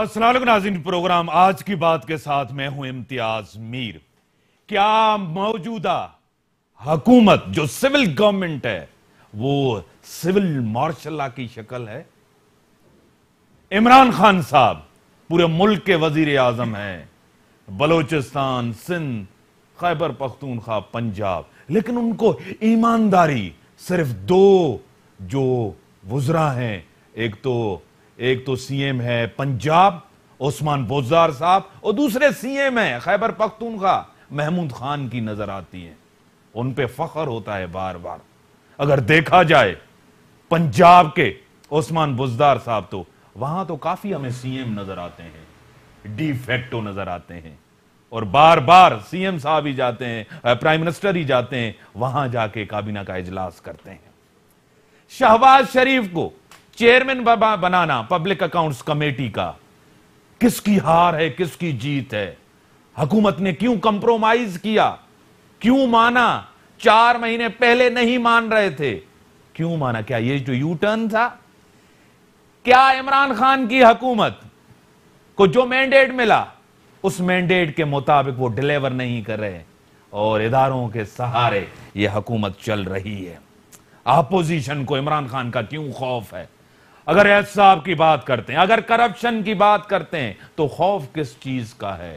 السلام علیکم ناظرین، پروگرام آج کی بات کے ساتھ میں ہوں امتیاز میر۔ کیا موجودہ حکومت جو سول گورنمنٹ ہے وہ سول مارشل لا کی شکل ہے؟ عمران خان صاحب پورے ملک کے وزیر اعظم ہیں، بلوچستان، سندھ، خیبر پختونخوا، پنجاب، لیکن ان کو ایمانداری صرف دو جو وزراء ہیں، ایک تو سی ایم ہے پنجاب عثمان بزدار صاحب، اور دوسرے سی ایم ہیں خیبر پختونخوا محمود خان کی نظر آتی ہیں۔ ان پہ فخر ہوتا ہے بار بار۔ اگر دیکھا جائے پنجاب کے عثمان بزدار صاحب تو وہاں تو کافی ہمیں سی ایم نظر آتے ہیں، ڈی فیکٹو نظر آتے ہیں، اور بار بار سی ایم صاحب ہی جاتے ہیں، پرائم منسٹر ہی جاتے ہیں، وہاں جا کے کابینہ کا اجلاس کرتے ہیں۔ شہباز شریف کو چیئرمین بنانا پبلک اکاؤنٹس کمیٹی کا، کس کی ہار ہے کس کی جیت ہے؟ حکومت نے کیوں کمپرومائز کیا؟ کیوں مانا؟ 4 مہینے پہلے نہیں مان رہے تھے، کیوں مانا؟ کیا یہ جو یو ٹرن تھا؟ کیا عمران خان کی حکومت کو جو مینڈیٹ ملا اس مینڈیٹ کے مطابق وہ ڈیلیور نہیں کر رہے، اور اداروں کے سہارے یہ حکومت چل رہی ہے؟ اپوزیشن کو عمران خان کا کیوں خوف ہے؟ اگر احتساب کی بات کرتے ہیں، اگر کرپشن کی بات کرتے ہیں، تو خوف کس چیز کا ہے؟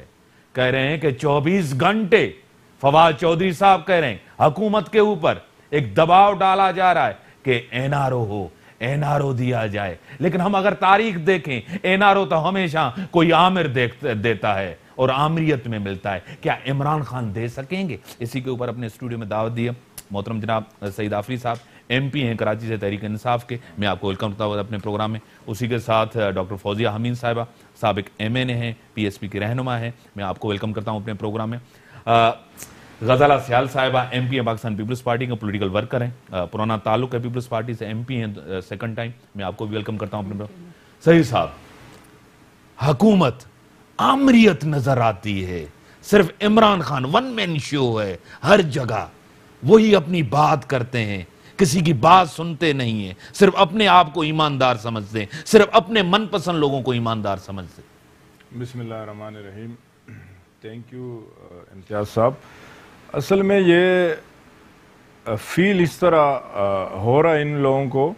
کہہ رہے ہیں کہ 24 گھنٹے فواد چودھری صاحب کہہ رہے ہیں حکومت کے اوپر ایک دباؤ ڈالا جا رہا ہے کہ این آر او ہو، این آر او دیا جائے، لیکن ہم اگر تاریخ دیکھیں این آر او تو ہمیشہ کوئی عامر دیتا ہے اور عامریت میں ملتا ہے۔ کیا عمران خان دے سکیں گے؟ اسی کے اوپر اپنے اسٹوڈیو میں دعوت دی ہے محترم جناب سعید آفریدی صاحب، ایم پی ہیں کراچی سے تحریک انصاف کے، میں آپ کو ویلکم کرتا ہوں اپنے پروگرام میں۔ اسی کے ساتھ ڈاکٹر فوزیہ حمید صاحبہ، سابق ایم این اے ہیں، پی ایس پی کی رہنما ہیں، میں آپ کو ویلکم کرتا ہوں اپنے پروگرام میں۔ غزالہ سیال صاحبہ ایم پی ہیں پاکستان پیپلز پارٹی کے، پولیٹیکل ورکر ہیں، پرانا تعلق ہے پیپلز پارٹی سے، ایم پی ہیں سیکنڈ ٹائم، میں آپ کو بھی ویلکم کرتا ہوں اپنے پروگرام۔ سعید صاحب، حکومت آمریت نظر آتی ہے، صرف عمران خان ون مین شو ہے، ہر جگہ وہی اپنی بات کرتے ہیں، کسی کی بات سنتے نہیں ہیں، صرف اپنے آپ کو ایماندار سمجھتے ہیں، صرف اپنے من پسند لوگوں کو ایماندار سمجھتے ہیں۔ بسم اللہ الرحمن الرحیم۔ تھینک یو امتیاز صاحب۔ اصل میں یہ فیل اس طرح ہو رہا ہے ان لوگوں کو،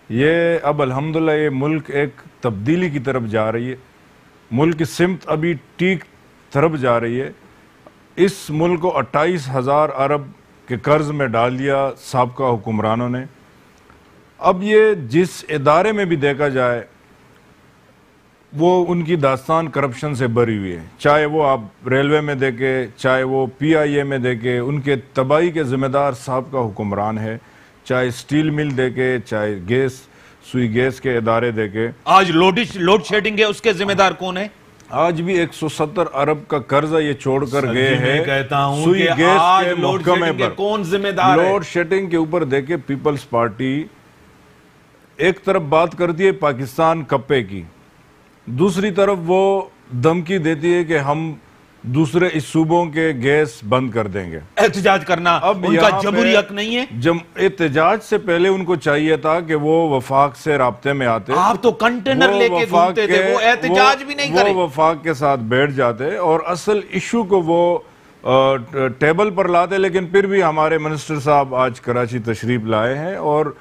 یہ اب الحمدللہ یہ ملک ایک تبدیلی کی طرف جا رہی ہے، ملک کی سمت ابھی ٹھیک طرف جا رہی ہے۔ اس ملک کو 28,000 ارب کے قرض میں ڈال دیا سابقہ حکمرانوں نے۔ اب یہ جس ادارے میں بھی دیکھا جائے وہ ان کی داستان کرپشن سے بھری ہوئی ہے، چاہے وہ آپ ریلوے میں دیکھیں، چاہے وہ پی آئی اے میں دیکھیں، ان کے تباہی کے ذمہ دار سابقہ حکمران ہے، چاہے سٹیل مل دیکھیں، چاہے گیس سوئی گیس کے ادارے دیکھیں۔ آج لوڈ شیڈنگ ہے، اس کے ذمہ دار کون ہے؟ آج بھی 170 ارب کا قرضہ یہ چھوڑ کر گئے ہیں۔ میں کہتا ہوں سوئی کہ گیس آج کے لوڈ محکمے شیڈنگ کے پر کون ذمہ دار ہے؟ لوڈ شیڈنگ کے اوپر دیکھیں پیپلز پارٹی ایک طرف بات کرتی ہے پاکستان کپے کی، دوسری طرف وہ دھمکی دیتی ہے کہ ہم دوسرے اس صوبوں کے گیس بند کر دیں گے۔ احتجاج کرنا ان کا جمہوری حق نہیں ہے؟ احتجاج سے پہلے ان کو چاہیے تھا کہ وہ وفاق سے رابطے میں آتے، آپ تو کنٹینر لے کے گھومتے تھے، وہ احتجاج بھی نہیں کرے، وہ وفاق کے ساتھ بیٹھ جاتے اور اصل ایشو کو وہ ٹیبل پر لاتے۔ لیکن پھر بھی ہمارے منسٹر صاحب آج کراچی تشریف لائے ہیں اور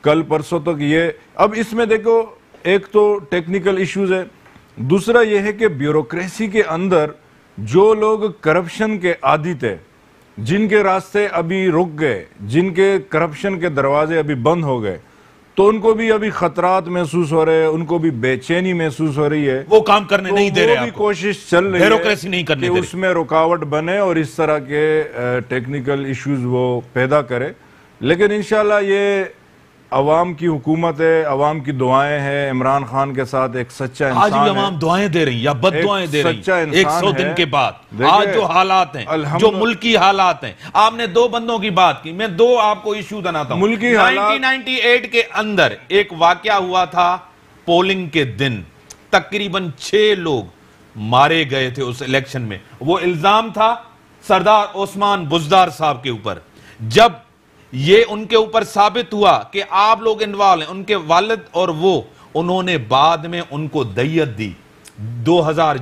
کل پرسوں تک یہ، اب اس میں دیکھو ایک تو ٹیکنیکل ایشوز ہے، دوسرا یہ ہے کہ بیوروکریسی کے اندر جو لوگ کرپشن کے عادی تھے، جن کے راستے ابھی رک گئے، جن کے کرپشن کے دروازے ابھی بند ہو گئے، تو ان کو بھی ابھی خطرات محسوس ہو رہے ہیں، ان کو بھی بے چینی محسوس ہو رہی ہے، وہ کام کرنے نہیں دے رہے، وہ بھی کوشش چل رہی بیوروکریسی نہیں کرنے ہے کہ اس میں رکاوٹ بنے اور اس طرح کے ٹیکنیکل ایشوز وہ پیدا کرے۔ لیکن انشاءاللہ یہ عوام کی حکومت ہے، عوام کی دعائیں ہیں، عمران خان کے ساتھ ایک سچا انسان ہے۔ آج بھی عوام دعائیں دے رہی ہیں یا بد دعائیں دے رہی ہیں؟ 100 دن کے بعد آج جو حالات ہیں، جو ملکی حالات ہیں، آپ نے 2 بندوں کی بات کی، میں 2 آپ کو ایشو بناتا ہوں۔ 1998 کے اندر ایک واقعہ ہوا تھا، پولنگ کے دن تقریباً 6 لوگ مارے گئے تھے اس الیکشن میں، وہ الزام تھا سردار عثمان بزدار صاحب کے اوپر۔ جب یہ ان کے اوپر ثابت ہوا کہ آپ لوگ انوالو ہیں، ان کے والد اور وہ، انہوں نے بعد میں ان کو دیت دی، 2000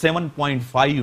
7.5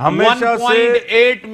1.8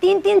3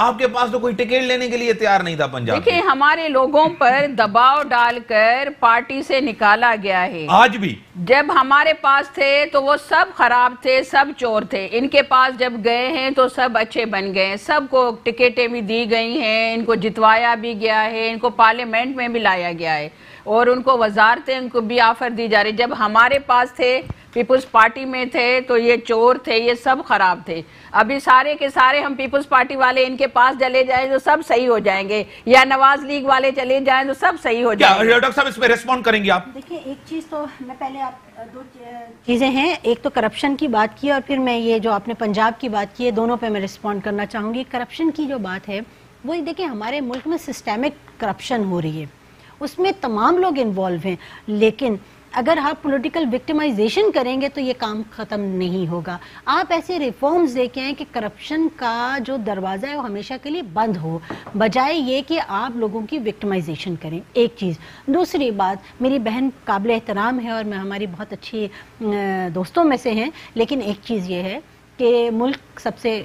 آپ کے پاس تو کوئی ٹکٹ لینے کے لیے تیار نہیں تھا پنجاب میں. دیکھیں ہمارے لوگوں پر دباؤ ڈال کر پارٹی سے نکالا گیا ہے. آج بھی جب ہمارے پاس تھے تو وہ سب خراب تھے, سب چور تھے. ان کے پاس جب گئے ہیں تو سب اچھے بن گئے, سب کو ٹکٹیں بھی دی گئی ہیں, ان کو جتوایا بھی گیا ہے, ان کو پارلیمنٹ میں بھی لایا گیا ہے, اور ان کو وزارتیں ان کو بھی آفر دی جا رہی. جب ہمارے پاس تھے, پیپلز پارٹی میں تھے, تو یہ چور تھے, یہ سب خراب تھے. ابھی سارے کے سارے ہم پیپلز پارٹی والے ان کے پاس چلے جائیں تو سب صحیح ہو جائیں گے, یا نواز لیگ والے چلے جائیں تو سب صحیح ہو جائیں گے. ڈاکٹر صاحب اس پہ ریسپونڈ کریں گے آپ؟ دیکھیں ایک چیز تو میں پہلے آپ دو چیزیں ہیں, ایک تو کرپشن کی بات کی اور پھر میں یہ جو آپ نے پنجاب کی بات کی ہے, دونوں پہ میں رسپونڈ کرنا چاہوں گی. کرپشن کی جو بات ہے وہ دیکھیں ہمارے ملک میں سسٹمک کرپشن ہو رہی ہے, اس میں تمام لوگ انوالو ہیں, لیکن اگر آپ پولیٹیکل وکٹمائزیشن کریں گے تو یہ کام ختم نہیں ہوگا. آپ ایسے ریفارمز لے کے آئیں کہ کرپشن کا جو دروازہ ہے وہ ہمیشہ کے لیے بند ہو, بجائے یہ کہ آپ لوگوں کی وکٹمائزیشن کریں. ایک چیز. دوسری بات, میری بہن قابل احترام ہے اور میں ہماری بہت اچھی دوستوں میں سے ہیں, لیکن ایک چیز یہ ہے کہ ملک سب سے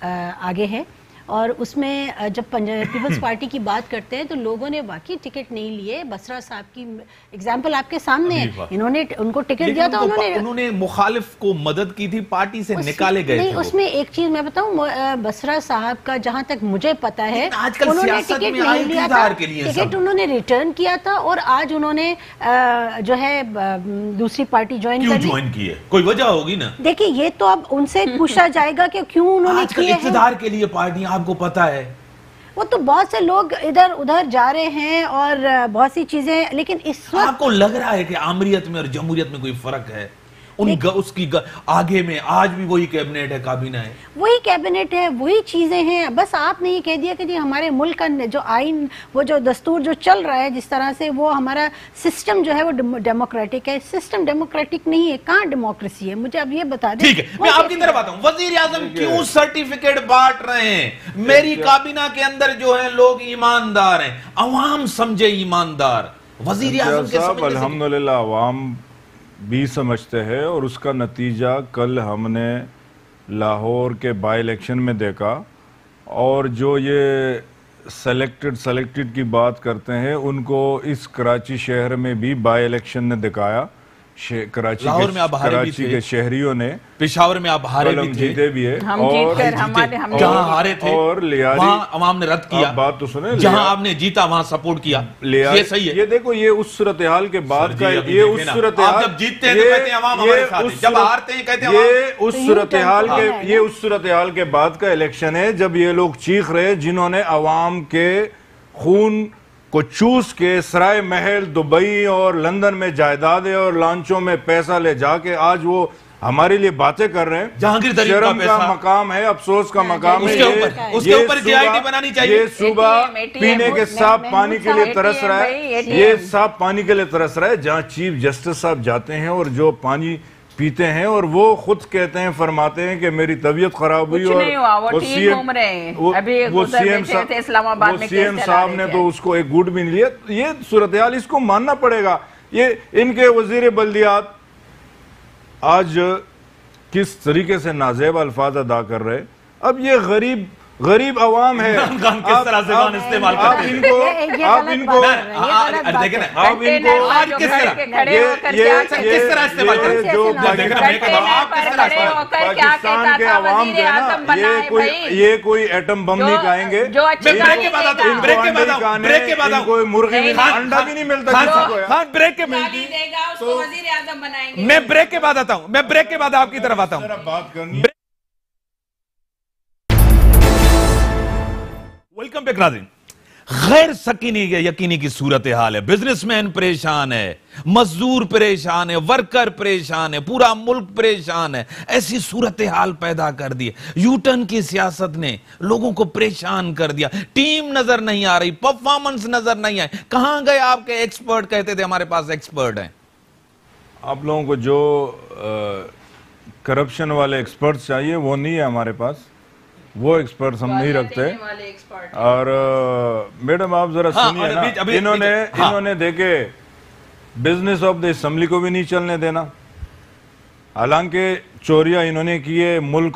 آگے ہے, اور اس میں جب پیپلز پارٹی کی بات کرتے ہیں تو لوگوں نے واقعی ٹکٹ نہیں لیے. بسرا صاحب کی اگزامپل آپ کے سامنے ہے, انہوں نے ان کو ٹکٹ دیا تھا, انہوں نے مخالف کو مدد کی تھی, پارٹی سے نکالے گئے نہیں. تھے. اس میں ایک چیز میں بتاؤں, بسرا صاحب کا جہاں تک مجھے پتا ہے انہوں نے ٹکٹ نہیں لیا تھا, ٹکٹ انہوں نے ریٹرن کیا تھا, اور آج انہوں نے جو ہے دوسری پارٹی جوائن کی ہے. کوئی وجہ ہوگی نا. دیکھیں یہ تو اب ان سے پوچھا جائے گا کہ کیوں انہوں نے کیا ہے. اقتدار کے لیے پارٹیاں آپ کو پتا ہے, وہ تو بہت سے لوگ ادھر ادھر جا رہے ہیں اور بہت سی چیزیں, لیکن اس وقت آپ کو لگ رہا ہے کہ آمریت میں اور جمہوریت میں کوئی فرق ہے؟ اس کی آگے میں آج بھی وہی کیبنٹ ہے, کابینہ ہے, وہی کیبنٹ ہے, وہی چیزیں ہیں. بس آپ نے یہ کہہ دیا کہ جی ہمارے ملک کا جو آئین, وہ جو دستور جو چل رہا ہے جس طرح سے, وہ ہمارا سسٹم جو ہے وہ ڈیموکریٹک ہے. سسٹم ڈیموکریٹک نہیں ہے, کہاں ڈیموکریسی ہے؟ مجھے اب یہ بتا دیں. ٹھیک ہے, میں آپ کی طرف آتا ہوں. وزیر اعظم کیوں سرٹیفکیٹ بانٹ رہے ہیں؟ میری کابینہ کے اندر جو ہے لوگ ایماندار ہیں, عوام سمجھے ایماندار. وزیر اعظم کے سمجھنے سے الحمدللہ عوام بھی سمجھتے ہیں, اور اس کا نتیجہ کل ہم نے لاہور کے بائی الیکشن میں دیکھا. اور جو یہ سلیکٹڈ کی بات کرتے ہیں, ان کو اس کراچی شہر میں بھی بائی الیکشن نے دکھایا. کراچی کے شہریوں نے, پشاور میں آپ ہارے بھی تھے, جیتے بھی ہے, جہاں ہارے تھے اور وہاں عوام نے رد کیا. بات تو سنیں, جہاں آپ نے جیتا وہاں سپورٹ کیا. یہ صحیح ہے. یہ دیکھو, یہ اس صورتحال کے بعد کا, یہ اس صورتحال, جب جیتتے ہیں تو کہتے ہیں عوام ہمارے ساتھ ہے, جب ہارتے ہیں کہتے ہیں یہ اس صورتحال کے بعد کا الیکشن ہے, جب یہ لوگ چیخ رہے جنہوں نے عوام کے خون کو چوس کے سرائے محل دبئی اور لندن میں جائیدادیں اور لانچوں میں پیسہ لے جا کے آج وہ ہمارے لیے باتیں کر رہے ہیں. جہانگیر ترین شرم کا مقام ہے, افسوس کا مقام ہے. اس کے اوپر جے آئی ٹی بنانی چاہیے. یہ صبح پینے کے صاف پانی کے لیے ترس رہا ہے, یہ صاف پانی کے لیے ترس رہا ہے, جہاں چیف جسٹس صاحب جاتے ہیں اور جو پانی پیتے ہیں, اور وہ خود کہتے ہیں, فرماتے ہیں کہ میری طبیعت خراب ہوئی, اور وہ سی ایم صاحب نے تو اس کو ایک گوٹ بھی نہیں لیا. یہ صورتحال اس کو ماننا پڑے گا. یہ ان کے وزیر بلدیات آج کس طریقے سے نازیب الفاظ ادا کر رہے. اب یہ غریب عوام ہے, کس طرح زبان استعمال کرتے ہیں, یہ کوئی ایٹم بم نہیں کھائیں گے, کوئی مرغی انڈا بھی نہیں ملتا. میں بریک کے بعد آتا ہوں, میں بریک کے بعد آپ کی طرف آتا ہوں. بات کرنی ویلکم بیک ناظرین. غیر یقینی کی صورتحال ہے. بزنس مین پریشان ہے, مزدور پریشان ہے, ورکر پریشان ہے, پورا ملک پریشان ہے. ایسی صورتحال پیدا کر دی. یو ٹرن کی سیاست نے لوگوں کو پریشان کر دیا. ٹیم نظر نہیں آ رہی, پرفارمنس نظر نہیں آئی. کہاں گئے آپ کے ایکسپرٹ؟ کہتے تھے ہمارے پاس ایکسپرٹ ہیں. آپ لوگوں کو جو کرپشن والے ایکسپرٹس چاہیے وہ نہیں ہے ہمارے پاس, وہ ایکسپرٹس ہم نہیں رکھتے. اور میڈم آپ ذرا سنیے نا, انہوں نے دیکھے بزنس آف دی اسمبلی کو بھی نہیں چلنے دینا, حالانکہ چوریاں انہوں نے کیے, ملک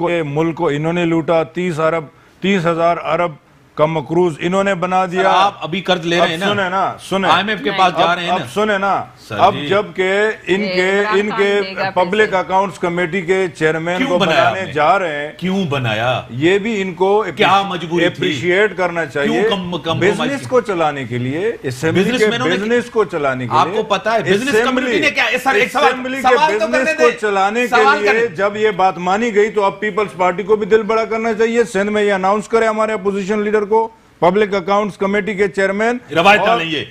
کو انہوں نے لوٹا, 30 ارب 30,000 ارب کا مقروض انہوں نے بنا دیا. آپ ابھی قرض لے رہے ہیں نا, سنیں نا, سنیں IMF کے پاس جا رہے ہیں نا, اب سنیں نا, اب جبکہ ان کے پبلک اکاؤنٹس کمیٹی کے چیئرمین کو بنانے جا رہے ہیں, کیوں بنایا؟ یہ بھی ان کو کیا مجبوری تھی؟ اپریشیٹ کرنا چاہیے بزنس کو چلانے کے لیے, اسمبلی کے بزنس کو چلانے کے لیے. آپ کو پتا ہے بزنس کمیٹی نے کیا, اسمبلی کے بزنس کو چلانے کے لیے جب یہ بات مانی گئی تو اب پیپلز پارٹی کو بھی دل بڑا کرنا چاہیے. سندھ میں یہ اناؤنس کرے ہمارے اپوزیشن لیڈر کو, پبلک اکاؤنٹس کمیٹی کے چیئرمین,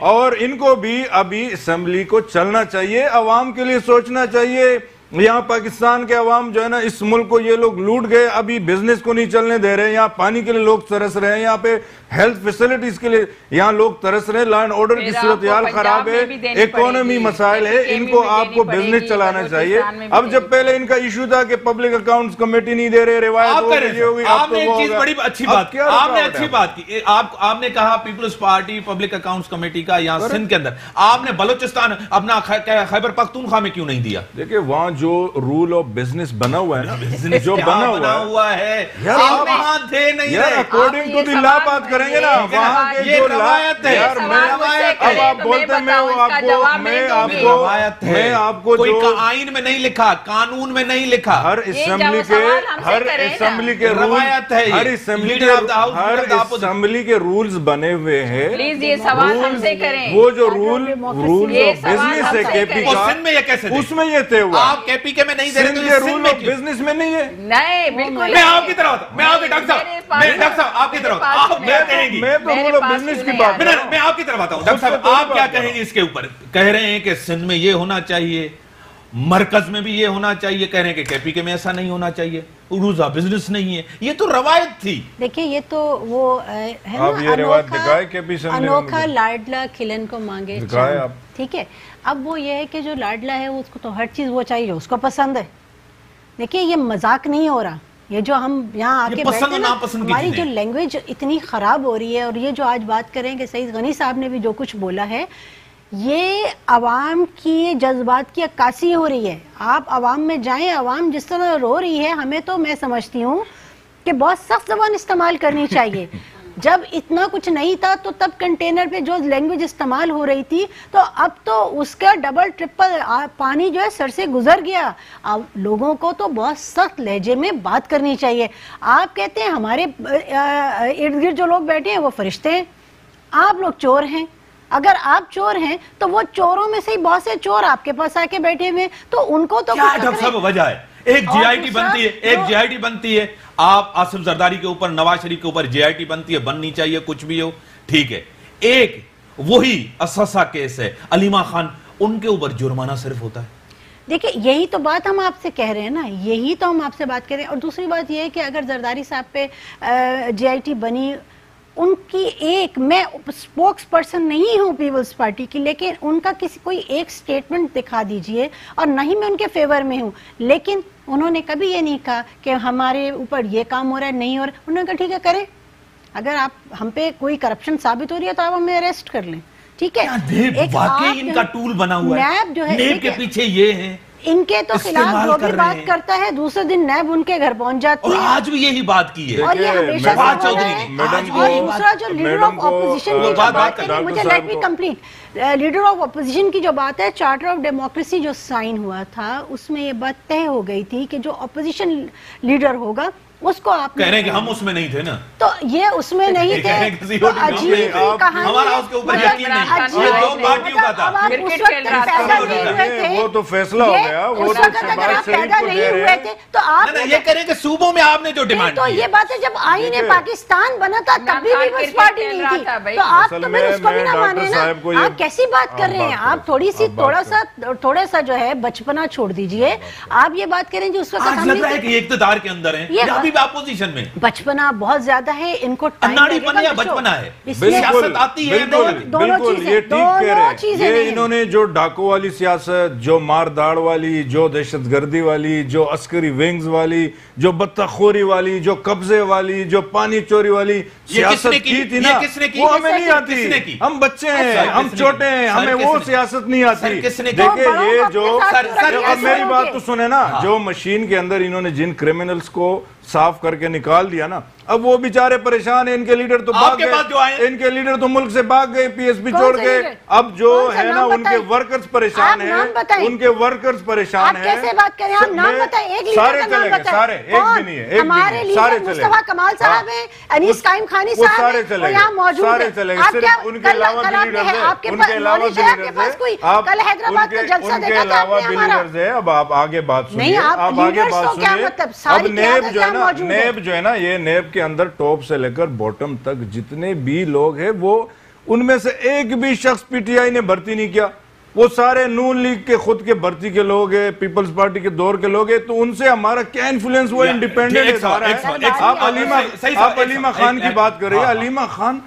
اور ان کو بھی ابھی اسمبلی کو چلنا چاہیے, عوام کے لیے سوچنا چاہیے. یہاں پاکستان کے عوام جو ہے نا, اس ملک کو یہ لوگ لوٹ گئے, ابھی بزنس کو نہیں چلنے دے رہے. یہاں پانی کے لیے لوگ ترس رہے ہیں, یہاں پہ ہیلتھ فیسلٹیز کے لیے یہاں لوگ ترس رہے ہیں, لا اینڈ آرڈر کی صورتحال خراب ہے, اکانومی مسائل ہے, ان کو آپ کو بزنس چلانا چاہیے. اب جب پہلے ان کا ایشو تھا کہ پبلک اکاؤنٹس کمیٹی نہیں دے رہے, روایت ہو گئی, آپ نے ایک چیز بڑی اچھی بات کی, آپ نے اچھی بات کی, آپ نے کہا Peoples Party public accounts committee کا یہاں سندھ کے اندر, آپ نے بلوچستان اپنا خیبر پختونخوا میں کیوں نہیں دیا؟ دیکھیں وہاں جو رول آف بزنس بنا ہوا ہے نا, جو بنا ہوا ہے, آپ وہاں تھے نہیں رہے, اکارڈنگ ٹو دی لا بات کریں گے نا, وہاں کے جو روایت ہے, اب آپ بولتے ہیں میں آپ کو کوئی آئین میں نہیں لکھا, قانون میں نہیں لکھا, ہر اسمبلی کے روایت ہے, ہر اسمبلی کے رولز بنے ہوئے ہیں. وہ جو رول آف بزنس ہے کے پی کا, اس میں یہ طے ہوا. آپ کے پی کے میں نہیں دے رہے, رول آف بزنس میں نہیں ہے. نہیں بالکل, میں آپ کی طرف آتا ہوں, میں آپ کے ڈاکٹر صاحب آپ کی طرف, آپ کیا کہیں گی؟ میں تو رول آف بزنس کی بات, میں آپ کی طرف آتا ہوں. ڈاکٹر صاحب آپ کیا کہیں گے اس کے اوپر؟ کہہ رہے ہیں کہ سندھ میں یہ ہونا چاہیے, مرکز میں بھی یہ ہونا چاہیے, کہہ رہے ہیں کہ پی کے میں ایسا نہیں ہونا چاہیے, روزہ بزنس نہیں ہے. یہ تو روایت تھی. دیکھیں یہ تو وہ ہے نا, انوکھا لاڈلا کھلن کو مانگے, ٹھیک ہے. اب وہ یہ ہے کہ جو لاڈلا ہے اس کو تو ہر چیز وہ چاہیے, اس کو پسند ہے. دیکھیں یہ مذاق نہیں ہو رہا, یہ جو ہم یہاں آ کے بیٹھے ہیں نا, ہماری جو لینگویج اتنی خراب ہو رہی ہے, اور یہ جو آج بات کریں کہ سعید غنی صاحب نے بھی جو کچھ بولا ہے, یہ عوام کی جذبات کی عکاسی ہو رہی ہے. آپ عوام میں جائیں, عوام جس طرح رو رہی ہے, ہمیں تو میں سمجھتی ہوں کہ بہت سخت زبان استعمال کرنی چاہیے. جب اتنا کچھ نہیں تھا تو تب کنٹینر پہ جو لینگویج استعمال ہو رہی تھی, تو اب تو اس کا ڈبل ٹرپل پانی جو ہے سر سے گزر گیا. اب لوگوں کو تو بہت سخت لہجے میں بات کرنی چاہیے. آپ کہتے ہیں ہمارے ارد گرد جو لوگ بیٹھے ہیں وہ فرشتے ہیں, آپ لوگ چور ہیں. اگر آپ چور ہیں تو وہ چوروں میں سے ہی بہت سے چور آپ کے پاس آ کے بیٹھے ہوئے, تو ان کو تو ڈاکٹر صاحب وجہ ہے, ایک جی آئی ٹی بنتی ہے, ایک جی آئی ٹی بنتی ہے, آپ آصف زرداری کے اوپر, نواز شریف کے اوپر جی آئی ٹی بنتی ہے, بننی چاہیے کچھ بھی ہو, ٹھیک ہے. ایک وہی اساسا کیس ہے, علیمہ خان, ان کے اوپر جرمانہ صرف ہوتا ہے. دیکھیں یہی تو بات ہم آپ سے کہہ رہے ہیں نا, یہی تو ہم آپ سے بات کر رہے ہیں. اور دوسری بات یہ ہے کہ اگر زرداری صاحب پہ جی آئی ٹی بنی, ان کی ایک, میں سپوکس پرسن نہیں ہوں پیپلز پارٹی کی, لیکن ان کا کوئی ایک سٹیٹمنٹ دکھا دیجئے, اور نہیں میں ان کے فیور میں ہوں, لیکن انہوں نے کبھی یہ نہیں کہا کہ ہمارے اوپر یہ کام ہو رہا ہے, نہیں ہو رہا ہے. انہوں نے کہا ٹھیک ہے کریں, اگر آپ ہم پہ کوئی کرپشن ثابت ہو رہی ہے تو آپ ہمیں اریسٹ کر لیں, ٹھیک ہے. واقعی ان کا ٹول بنا ہوا ہے, نیب کے پیچھے یہ ہے, ان کے تو خلاف جو بھی بات کرتا ہے دوسرے دن نیب ان کے گھر پہنچ جاتی ہے. اور آج بھی یہی بات کی ہے, اور یہ ہمیشہ سے ہو رہا ہے. اور دوسرا جو لیڈر آف اپوزیشن کی جو بات ہے, مجھے let me complete, leader of opposition کی جو بات ہے, چارٹر آف ڈیموکریسی جو سائن ہوا تھا, اس میں یہ بات طے ہو گئی تھی کہ جو اپوزیشن لیڈر ہوگا اس کو آپ کہہ رہے ہیں کہ ہم اس میں نہیں تھے نا, تو یہ اس میں نہیں تھے, تو عجیب کہانی, ہمارا اس کے اوپر یقین نہیں, یہ دو پارٹیوں کا تھا, اس وقت پیدا نہیں ہوئے تھے, وہ تو فیصلہ ہو گیا, اس وقت اگر آپ پیدا نہیں ہوئے تھے تو آپ یہ کہہ رہے ہیں کہ صوبوں میں آپ نے جو ڈیمانڈ تو یہ بات ہے, جب آئین پاکستان بنا تھا تب بھی پیپلز پارٹی نہیں تھی, تو آپ تو پھر اس کو بھی نہ مانے نا. آپ کیسی بات کر رہے ہیں, آپ تھوڑا سا جو ہے بچپنا چھوڑ دیجئے. آپ یہ بات کریں جو اس وقت آج لگ رہا ہے کہ یہ اقتدار کے اندر ہیں, یا ابھی بھی اپوزیشن میں بچپنا بہت زیادہ ہے, ان کو اناڑی پن یا بچپنا ہے, سیاست آتی ہے, بالکل یہ ٹھیک کہہ رہے ہیں. یہ انہوں نے جو ڈاکو والی سیاست, جو مار داڑ والی, جو دہشت گردی والی, جو عسکری ونگز والی, جو بطخوری والی, جو قبضے والی, جو پانی چوری والی سیاست کی تھی نا, وہ ہمیں نہیں آتی. ہم بچے ہیں, ہم چھوٹے ہیں, ہمیں وہ سیاست نہیں آتی. دیکھیں یہ جو, اب میری بات تو سنیں نا, جو مشین کے اندر انہوں نے جن کرمنلز کو صاف کر کے نکال دیا نا, اب وہ بیچارے پریشان ہیں، ان کے لیڈر تو بھاگ گئے، ان کے لیڈر تو ملک سے بھاگ گئے، پی ایس پی چھوڑ گئے، اب جو ہے نا ان کے ورکرز پریشان ہیں، ان کے ورکرز پریشان ہیں۔ آپ کیسے بات کریں؟ آپ نام بتائیں، ایک لیڈر سارے کا نام چلیں گے، بتائیں۔ سارے، ایک بھی نہیں ہے، ایک بھی ہمارے نہیں ہے، سارے لیڈر چلیں مصطفیٰ کمال صاحب ہیں، انیس قائم خانی صاحب ہیں، وہ یہاں موجود ہیں۔ سارے چلیں گے، صرف ان کے علاوہ بھی لیڈرز ہیں، آپ کے پاس نالج ہے، آپ کے پاس کوئی کل حیدرآباد کا جلسہ دیکھا تھا آپ نے ہمارا؟ اب آپ آگے بات سنیے، آپ آگے بات سنیے۔ اب نیب جو ہے نا، نیب جو ہے نا، یہ نیب کے اندر ٹاپ سے لے کر باٹم تک جتنے بھی لوگ ہیں، وہ ان میں سے ایک بھی شخص پی ٹی آئی نے بھرتی نہیں کیا، وہ سارے نون لیگ کے خود کے بھرتی کے لوگ ہیں، پیپلز پارٹی کے دور کے لوگ ہیں، تو ان سے ہمارا کیا انفلوئنس؟ وہ انڈیپینڈنٹ ادارہ ہے۔ آپ علیمہ خان کی بات کر رہے ہیں، علیمہ خان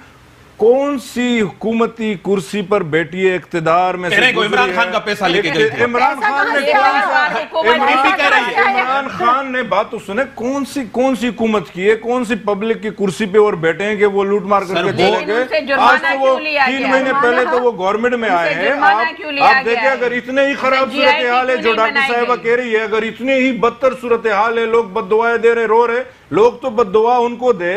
کون سی حکومتی کرسی پر بیٹھی ہے، اقتدار میں سے عمران خان کا پیسہ لے کے گئی تھی۔ عمران خان نے بات تو سنے، کون سی حکومت کی ہے، کون سی پبلک کی کرسی پہ اور بیٹھے ہیں کہ وہ لوٹ مار کر کے چلے گئے؟ آج تو وہ 3 مہینے پہلے تو وہ گورنمنٹ میں آئے ہیں۔ آپ دیکھیں اگر اتنے ہی خراب صورتحال ہے جو ڈاکٹر صاحبہ کہہ رہی ہے، اگر اتنے ہی بدتر صورتحال ہے، لوگ بد دعائیں دے رہے، رو رہے، لوگ تو بد دعا ان کو دے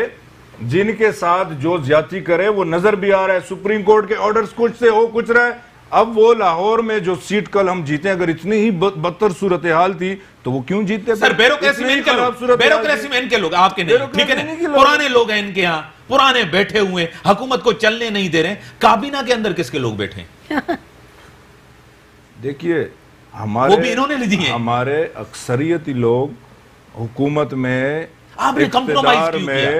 جن کے ساتھ جو زیادتی کرے، وہ نظر بھی آ رہا ہے، سپریم کورٹ کے آرڈرز کچھ سے ہو کچھ رہا ہے۔ اب وہ لاہور میں جو سیٹ کل ہم جیتے ہیں، اگر اتنی ہی بدتر صورتحال تھی تو وہ کیوں جیتے تھے؟ سر بیروکریسی میں ان کے لوگ، آپ کے نہیں، ٹھیک ہے نا، پرانے لوگ ہیں ان کے ہاں، پرانے بیٹھے ہوئے، حکومت کو چلنے نہیں دے رہے ہیں۔ کابینہ کے اندر کس کے لوگ بیٹھے ہیں؟ دیکھیے ہمارے اکثریتی لوگ حکومت میں، آپ نے کمپرومائز کیوں کیا؟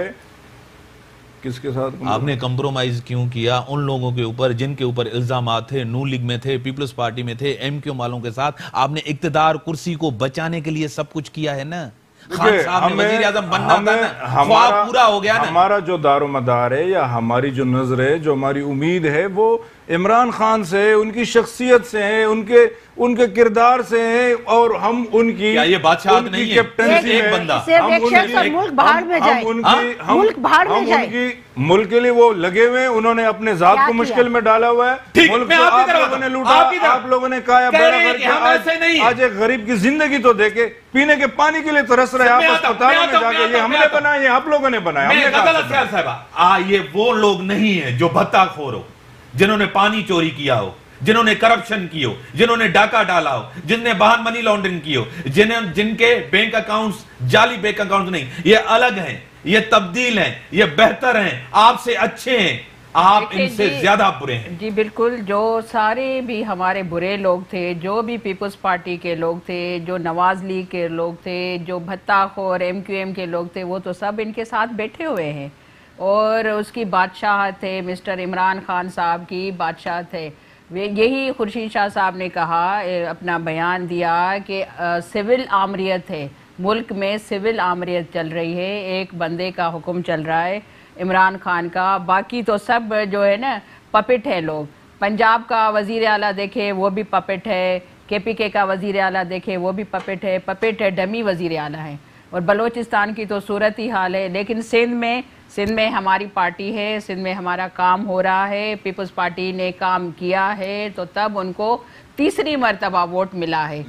کس کے ساتھ آپ نے کمپرومائز کیوں کیا؟ ان لوگوں کے اوپر جن کے اوپر الزامات تھے، نون لیگ میں تھے، پیپلز پارٹی میں تھے، ایم کیو والوں کے ساتھ آپ نے اقتدار کرسی کو بچانے کے لیے سب کچھ کیا ہے نا۔ خان صاحب نے وزیر اعظم بننا تھا نا، خواب پورا ہو گیا نا۔ ہمارا جو دار و مدار ہے یا ہماری جو نظر ہے، جو ہماری امید ہے، وہ عمران خان سے، ان کی شخصیت سے ہے، ان کے کردار سے ہیں، اور ہم ان کی کیا یہ بادشاہت نہیں ہے؟ ایک بندہ ملک بھاڑ میں جائے، ملک بھاڑ میں جائے، ملک کے لیے وہ لگے ہوئے ہیں، انہوں نے اپنے ذات کو مشکل میں ڈالا ہوا ہے، ملک کو آپ لوگوں نے لوٹا، آپ لوگوں نے کہا آج ایک غریب کی زندگی تو دیکھے، پینے کے پانی کے لیے ترس رہے، آپ اسپتالوں میں جا کے، یہ ہم نے بنایا، یہ آپ لوگوں نے بنایا۔ یہ وہ لوگ نہیں ہیں جو بھتہ خور ہو، جنہوں نے پانی چوری کیا ہو، جنہوں نے کرپشن کی ہو، جنہوں نے ڈاکہ ڈالا ہو، جن نے باہر منی لانڈرنگ کی ہو، جن کے بینک اکاؤنٹس جعلی بینک اکاؤنٹس نہیں، یہ الگ ہیں، یہ تبدیل ہیں، یہ بہتر ہیں، آپ سے اچھے ہیں، آپ ان سے زیادہ برے ہیں۔ جی بالکل، جو سارے بھی ہمارے برے لوگ تھے، جو بھی پیپلز پارٹی کے لوگ تھے، جو نواز لیگ کے لوگ تھے، جو بھتہ خور ایم کیو ایم کے لوگ تھے، وہ تو سب ان کے ساتھ بیٹھے ہوئے ہیں، اور اس کی بادشاہت ہے، مسٹر عمران خان صاحب کی بادشاہت ہے۔ یہی خورشید شاہ صاحب نے کہا، اپنا بیان دیا کہ سول آمریت ہے، ملک میں سول آمریت چل رہی ہے، ایک بندے کا حکم چل رہا ہے عمران خان کا، باقی تو سب جو ہے نا پپٹ ہے لوگ۔ پنجاب کا وزیر اعلیٰ دیکھے وہ بھی پپٹ ہے، کے پی کے کا وزیر اعلیٰ دیکھے وہ بھی پپٹ ہے، ڈمی وزیر اعلیٰ ہے، اور بلوچستان کی تو صورت ہی حال ہے۔ لیکن سندھ میں ہماری پارٹی ہے، سندھ میں ہمارا کام ہو رہا ہے، پیپلز پارٹی نے کام کیا ہے، تو تب ان کو تیسری مرتبہ ووٹ ملا ہے۔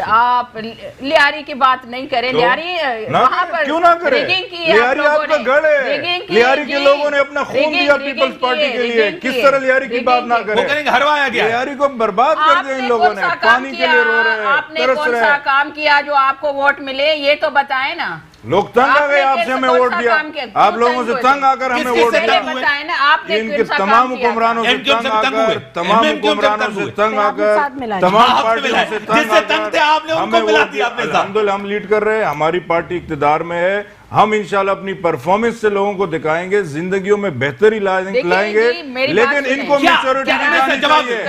آپ لیاری کی بات نہیں کریں، لیاری وہاں پر کیوں نہ کریں؟ لیاری آپ کا گڑھ ہے، لیاری کے لوگوں نے اپنا خون دیا پیپلز پارٹی کے لیے، کس طرح لیاری کی بات نہ کریں؟ وہ کہیں گے ہروایا گیا، لیاری کو برباد کر دیا ان لوگوں نے، پانی کے لیے رو رہے ہیں، آپ نے کون سا کام کیا جو آپ کو ووٹ ملے، یہ تو بتائیں نا۔ لوگ تنگ آ گئے، آپ سے ہمیں ووٹ دیا، آپ لوگوں سے تنگ آ کر ہمیں ووٹ دیا، ان کے تمام حکمرانوں سے تنگ آ کر، تمام حکمرانوں سے تنگ آ کر، تمام پارٹیوں سے تنگ آ کر ہمیں ووٹ دیا۔ الحمدللہ ہم لیڈ کر رہے ہیں، ہماری پارٹی اقتدار میں ہے، ہم انشاءاللہ اپنی پرفارمنس سے لوگوں کو دکھائیں گے، زندگیوں میں بہتری لائیں گے، لیکن ان کو میچورٹی دکھانی چاہیے۔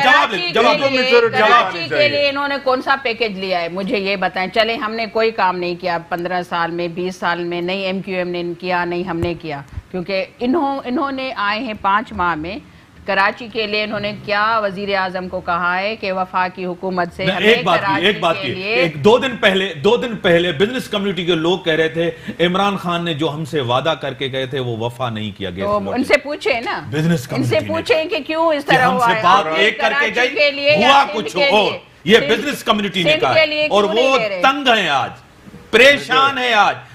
کراچی کے لیے انہوں نے کون سا پیکج لیا ہے مجھے یہ بتائیں۔ چلے ہم نے کوئی کام نہیں کیا 15 سال میں، 20 سال میں، نہیں ایم کیو ایم نے کیا، نہیں ہم نے کیا، کیونکہ انہوں نے آئے ہیں 5 ماہ میں۔ کراچی کے لیے انہوں نے کیا وزیر اعظم کو کہا ہے کہ وفاقی حکومت سے ایک بات کی 2 دن پہلے بزنس کمیونٹی کے لوگ کہہ رہے تھے عمران خان نے جو ہم سے وعدہ کر کے گئے تھے وہ وفا نہیں کیا گیا۔ ان سے پوچھیں نا، ان سے پوچھیں کہ کیوں اس طرح ہوا ہے، بات ایک کر کے گئی، ہوا کچھ اور، یہ بزنس کمیونٹی نے کہا، اور وہ تنگ ہیں آج، پریشان ہے آج،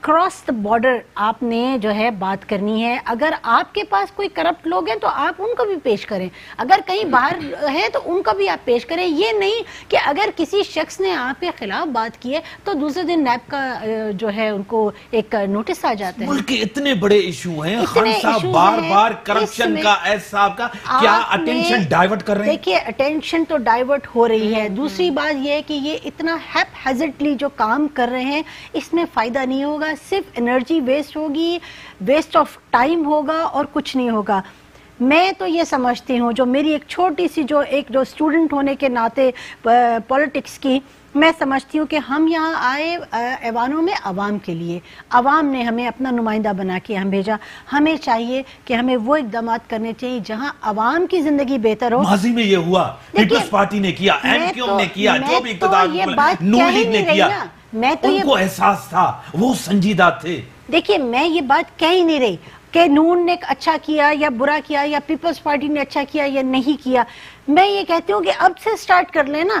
اکراس دا بارڈر آپ نے جو ہے بات کرنی ہے. اگر آپ کے پاس کوئی کرپٹ لوگ ہیں تو آپ ان کو بھی پیش کریں, اگر کہیں باہر ہیں تو ان کو بھی آپ پیش کریں. یہ نہیں کہ اگر کسی شخص نے آپ کے خلاف بات کی ہے تو دوسرے دن نیب کا جو ہے ان کو ایک نوٹس آ جاتا ہے. ملک کے اتنے بڑے ایشو ہیں خان صاحب, بار بار کرپشن کا, ایس صاحب کا, کیا اٹینشن ڈائیورٹ کر رہے ہیں؟ دیکھیے اٹینشن تو ڈائیورٹ ہو رہی ہے. دوسری بات یہ ہے کہ یہ اتنا ہیپ ہیزڈلی جو کام کر رہے ہیں اس میں فائدہ نہیں ہوگا, صرف انرجی ویسٹ ہوگی, ویسٹ آف ٹائم ہوگا اور کچھ نہیں ہوگا. میں تو یہ سمجھتی ہوں, جو میری ایک چھوٹی سی جو اسٹوڈنٹ ہونے کے ناطے پولیٹکس کی, میں سمجھتی ہوں کہ ہم یہاں آئے ایوانوں میں عوام کے لیے, عوام نے ہمیں اپنا نمائندہ بنا کے ہم بھیجا. ہمیں چاہیے کہ ہمیں وہ اقدامات کرنے چاہیے جہاں عوام کی زندگی بہتر ہو. ماضی میں یہ ہوا, پیپلز پارٹی نے کیا, ایم کیو ایم نے کیا, جو بھی اقتدار نون لیگ نے کیا, ان کو احساس تھا, وہ سنجیدہ تھے. دیکھیے میں یہ بات کہہ ہی نہیں رہی کہ نون نے اچھا کیا یا برا کیا یا پیپلز پارٹی نے اچھا کیا یا نہیں کیا. میں یہ کہتی ہوں کہ اب سے سٹارٹ کر لیں نا,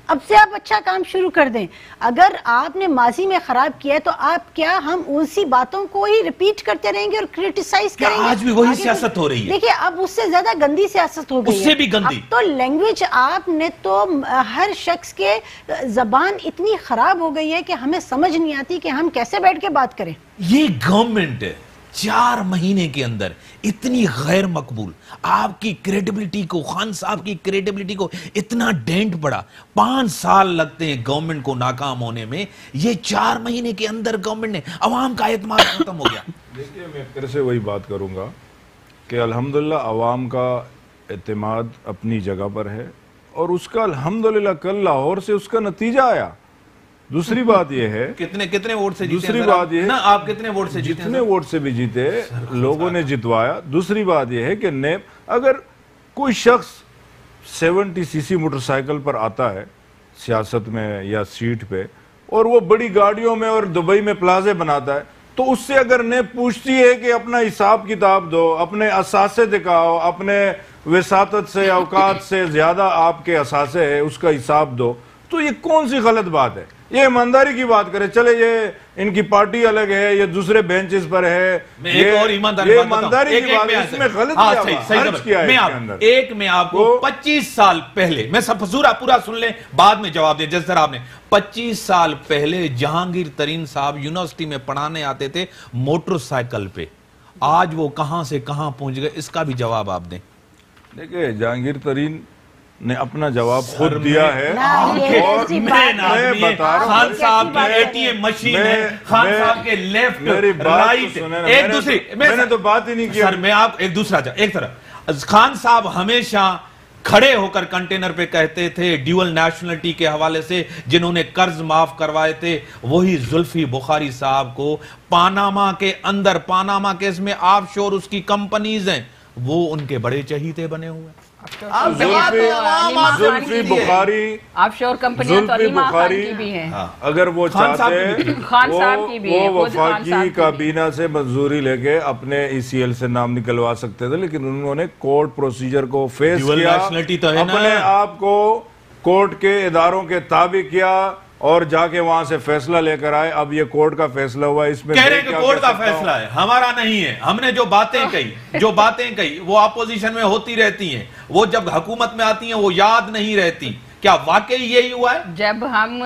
اب سے آپ اچھا کام شروع کر دیں. اگر آپ نے ماضی میں خراب کیا ہے تو آپ کیا ہم اسی باتوں کو ہی ریپیٹ کرتے رہیں گے اور کرٹیسائز کریں گے؟ آج بھی وہی سیاست ہو رہی ہے. دیکھیے اب اس سے زیادہ گندی سیاست ہو گئی ہے, اس سے بھی گندی. اب تو لینگویج آپ نے تو ہر شخص کے زبان اتنی خراب ہو گئی ہے کہ ہمیں سمجھ نہیں آتی کہ ہم کیسے بیٹھ کے بات کریں. یہ گورنمنٹ 4 مہینے کے اندر اتنی غیر مقبول, آپ کی کریڈیبلٹی کو, خان صاحب کی کریڈیبلٹی کو اتنا ڈینٹ پڑا. 5 سال لگتے ہیں گورنمنٹ کو ناکام ہونے میں, یہ 4 مہینے کے اندر گورنمنٹ نے, عوام کا اعتماد ختم ہو گیا. دیکھیے میں پھر سے وہی بات کروں گا کہ الحمدللہ عوام کا اعتماد اپنی جگہ پر ہے, اور اس کا الحمدللہ کل لاہور سے اس کا نتیجہ آیا. دوسری بات یہ ہے کتنے ووٹ سے جیتے؟ دوسری بات یہ ہے آپ کتنے ووٹ سے جیتے؟ جتنے ووٹ سے بھی جیتے لوگوں نے جتوایا. دوسری بات یہ ہے کہ نیب, اگر کوئی شخص 70 سی سی موٹر سائیکل پر آتا ہے سیاست میں یا سیٹ پہ, اور وہ بڑی گاڑیوں میں اور دبئی میں پلازے بناتا ہے, تو اس سے اگر نیب پوچھتی ہے کہ اپنا حساب کتاب دو, اپنے اثاثے دکھاؤ, اپنے وساطت سے اوقات سے زیادہ آپ کے اثاثے ہے اس کا حساب دو, تو یہ کون سی غلط بات ہے؟ یہ ایمانداری کی بات کرے. چلے یہ ان کی پارٹی الگ ہے, یہ دوسرے بینچز پر ہے, ایک اور ایمانداری کی بات ہے, اس میں غلط کیا ہے. ایک میں آپ کو 25 سال پہلے, میں سب پورا سن لیں بعد میں جواب دیں, جس طرح آپ نے 25 سال پہلے جہانگیر ترین صاحب یونیورسٹی میں پڑھانے آتے تھے موٹر سائیکل پہ, آج وہ کہاں سے کہاں پہنچ گئے, اس کا بھی جواب آپ دیں. دیکھیں جہانگیر ترین نے اپنا جواب خود دیا ہے, اور میں بتا رہا ہوں خان صاحب کی اے ٹی ایم مشین ہے, خان صاحب کے لیفٹ رائٹ ایک دوسری, میں نے تو بات ہی نہیں کیا. سر میں آپ ایک دوسرا ایک طرح, خان صاحب ہمیشہ کھڑے ہو کر کنٹینر پہ کہتے تھے ڈیول نیشنلٹی کے حوالے سے, جنہوں نے قرض معاف کروائے تھے, وہی زلفی بخاری صاحب کو پاناما کے اندر, پاناما کیس میں آف شور اس کی کمپنیز ہیں, وہ ان کے بڑے چہیتے بنے ہوئے ہیں. زلفی بخاری, آف شور کمپنیاں تو علیمہ خان کی بھی ہیں, اگر وہ چاہتے وہ وفاقی کابینہ سے منظوری لے کے اپنے ای سی ایل سے نام نکلوا سکتے تھے, لیکن انہوں نے کورٹ پروسیجر کو فیس کیا, اپنے آپ کو کورٹ کے اداروں کے تابع کیا, اور جا کے وہاں سے فیصلہ لے کر آئے. اب یہ کورٹ کا فیصلہ ہوا, اس میں کہہ رہے ہیں کہ کورٹ کا فیصلہ ہے, ہمارا نہیں ہے. ہم نے جو باتیں کہی وہ اپوزیشن میں ہوتی رہتی ہیں, وہ جب حکومت میں آتی ہیں وہ یاد نہیں رہتی. کیا واقعی یہی ہوا ہے؟ جب ہم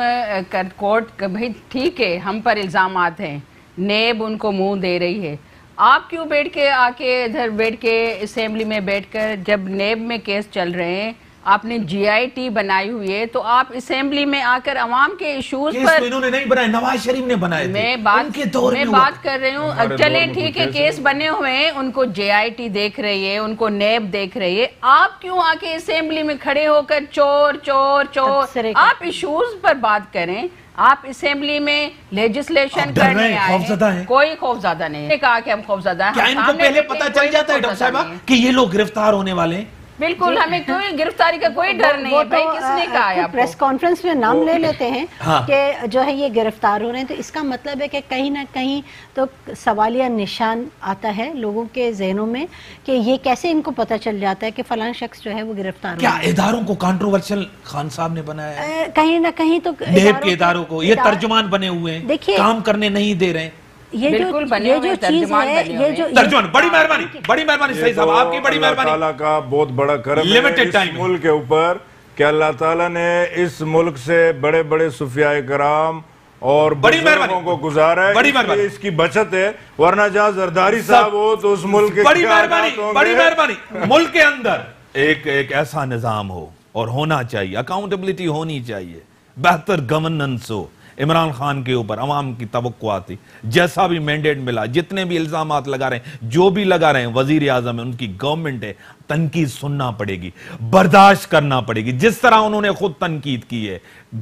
کورٹ, بھئی ٹھیک ہے ہم پر الزامات ہیں, نیب ان کو منہ دے رہی ہے, آپ کیوں بیٹھ کے آ کے ادھر بیٹھ کے اسمبلی میں بیٹھ کر, جب نیب میں کیس چل رہے ہیں, آپ نے جی آئی ٹی بنائی ہوئی ہے, تو آپ اسمبلی میں آ کر عوام کے ایشوز پر, انہوں نے نہیں بنائے, نواز شریف نے بنائے تھے, میں بات کر رہی ہوں. چلیں ٹھیک ہے کیس بنے ہوئے ہیں, ان کو جے آئی ٹی دیکھ رہی ہے, ان کو نیب دیکھ رہی ہے, آپ کیوں آ کے اسمبلی میں کھڑے ہو کر چور چور چور, آپ ایشوز پر بات کریں. آپ اسمبلی میں لیجسلیشن کرنے آئے ہیں, کوئی خوفزدہ نہیں ہے. کہا کہ ہم خوفزدہ ہیں, کیا ان کو پہلے پتا چل جاتا ہے ڈاکٹر صاحبہ کہ یہ لوگ گرفتار ہونے والے ہیں؟ بالکل, ہمیں کوئی گرفتاری کا کوئی ڈر نہیں ہے. بھائی کس نے کہا ہے آپ کو؟ پریس کانفرنس میں نام لے لیتے ہیں کہ جو ہے یہ گرفتار ہو رہے ہیں, تو اس کا مطلب ہے کہ کہیں نہ کہیں تو سوالیہ نشان آتا ہے لوگوں کے ذہنوں میں کہ یہ کیسے ان کو پتہ چل جاتا ہے کہ فلاں شخص جو ہے وہ گرفتار ہو. کیا اداروں کو کانٹروورشل خان صاحب نے بنایا ہے؟ کہیں نہ کہیں تو نیب کے اداروں کو, یہ ترجمان بنے ہوئے ہیں, کام کرنے نہیں دے رہے ہیں. بالکل بنے ہوئے ترجمان بنے ہوئے ترجمان بڑی مہربانی صحیح صاحب آپ کی بڑی مہربانی اللہ تعالیٰ کا بہت بڑا کرم ہے Limited time اس ملک کے اوپر کہ اللہ تعالیٰ نے اس ملک سے بڑے بڑے صوفیاء کرام اور بزرگوں کو گزارا ہے اس لیے اس کی بچت ہے ورنہ جہاں زرداری صاحب ہو تو اس ملک کے بڑی مہربانی ملک کے اندر ایک ایسا نظام ہو اور ہونا چاہیے اکاؤنٹیبلٹی ہونی چاہیے بہتر گورننس ہو عمران خان کے اوپر عوام کی توقعات تھی جیسا بھی مینڈیٹ ملا جتنے بھی الزامات لگا رہے ہیں جو بھی لگا رہے ہیں وزیر اعظم ہے ان کی گورنمنٹ ہے تنقید سننا پڑے گی برداشت کرنا پڑے گی جس طرح انہوں نے خود تنقید کی ہے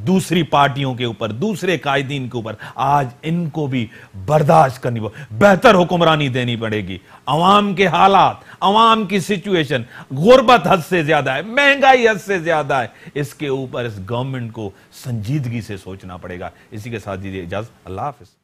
دوسری پارٹیوں کے اوپر دوسرے قائدین کے اوپر آج ان کو بھی برداشت کرنی پڑے بہتر حکمرانی دینی پڑے گی عوام کے حالات عوام کی سچویشن غربت حد سے زیادہ ہے مہنگائی حد سے زیادہ ہے اس کے اوپر اس گورنمنٹ کو سنجیدگی سے سوچنا پڑے گا اسی کے ساتھ دیجیے اجازت اللہ حافظ